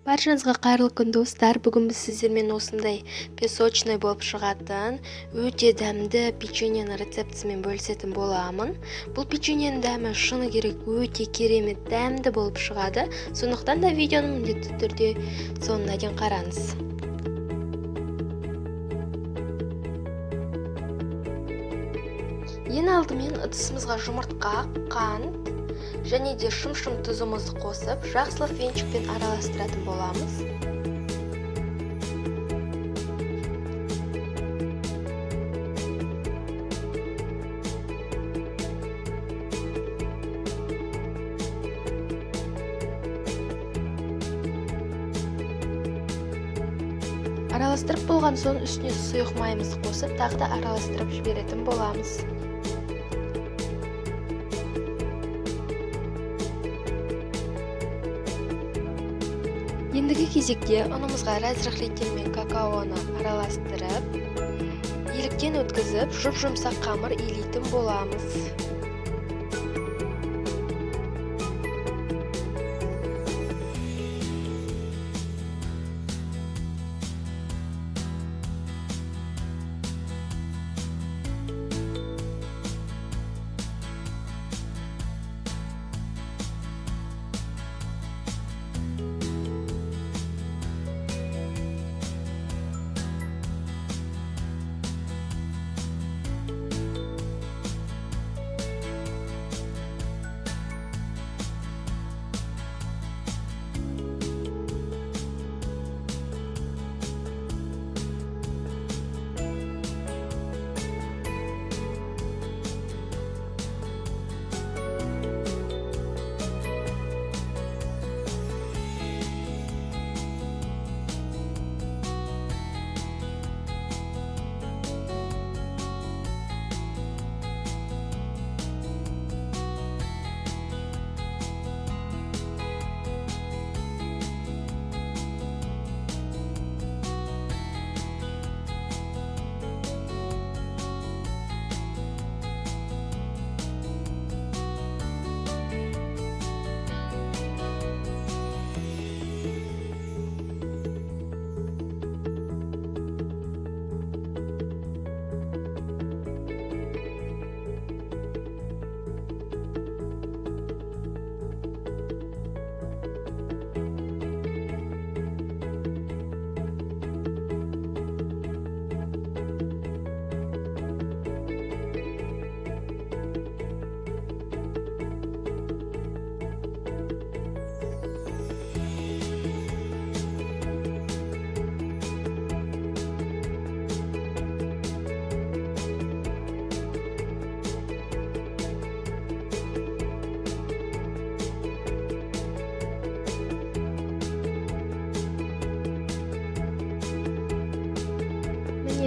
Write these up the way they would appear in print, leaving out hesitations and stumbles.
Баршаңызға қайырлы күн достар. Бүгін біз сіздермен осындай песочный болып шығатын өте дәмді печеньені рецептісімен бөлісетін боламын. Бұл печеньенің дәмі шыны керек өте керемет дәмді болып шығады. Сондықтан да видеоны міндетті түрде соңына дейін қараңыз. Ең алдымен ыдысымызға жұмыртқа, қант және де шым-шым тұзымызды қосып, жақсылап венчикпен араластыратын боламыз. Араластырып болған соң үстіне сұйық майымызды қосып, тағы да араластырып жіберетін боламыз. Ендігі кезекте ұнымызға разрыхлитель мен какаоны араластырып, еліктен өткізіп, жұп-жұмсақ қамыр илейтін боламыз.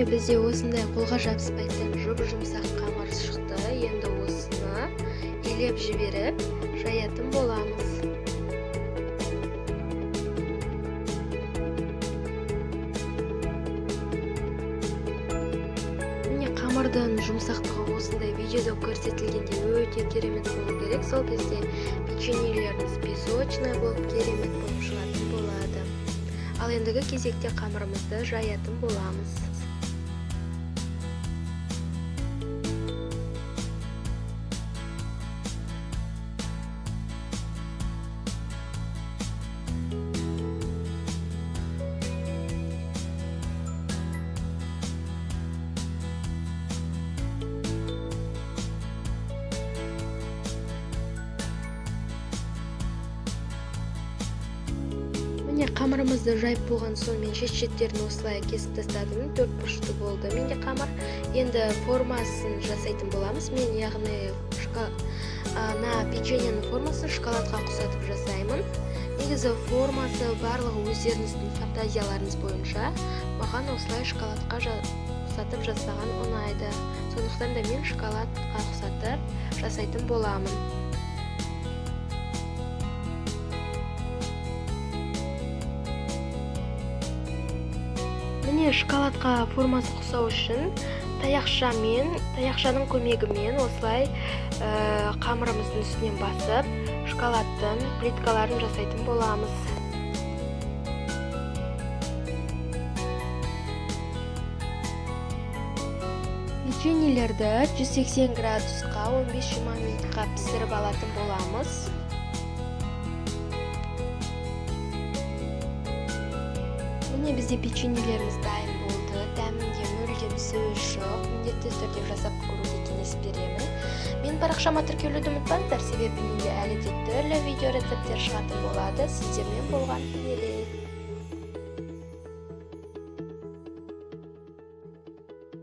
Бізде осындай қолға жабыспайтын жұп-жұмсақ қамыр шықты. Енді осыны илеп жіберіп, жаятын боламыз. Міне қамырдың жұмсақтығы осындай видеода көрсетілгенде өте керемет болу керек. Сол кезде печеньелеріңіз песочный болып керемет болып шығатын болады. Ал ендігі кезекте қамырымызды жаятын боламыз. Қамырымызды жайып болған соң мен шет-шеттерін осылай кесіп тастадым. 4 бұрышты болды менде қамыр. Енді формасын жасайтын боламыз. Мен яғни печеньенің формасын шоколадқа ұқсатып жасаймын. Негізі формасы барлығы өздеріңіздің фантазияларыңыз бойынша. Маған осылай шоколадқа ұқсатып жасаған ұнайды. Сондықтан да мен шоколадқа ұқсатып жасайтын боламын. Міне шоколадқа формасы ұқсау үшін таяқшаның көмегімен осылай қамырымыздың үстінен басып шоколадтың плиткаларын жасайтын боламыз. печеньелерді 180 градусқа 15-20 минутқа пісіріп алатын боламыз. Міне бізде печеньелеріміз дайын болды. Дәмінде мүлдем сөз жоқ. Міндетті түрде жасап көруге кеңес беремін. Мен парақшама тіркелуді ұмытпаңыздар, себебі менде әлі де түрлі видео рецепттер шығатын болады. Сіздермен болған тілек.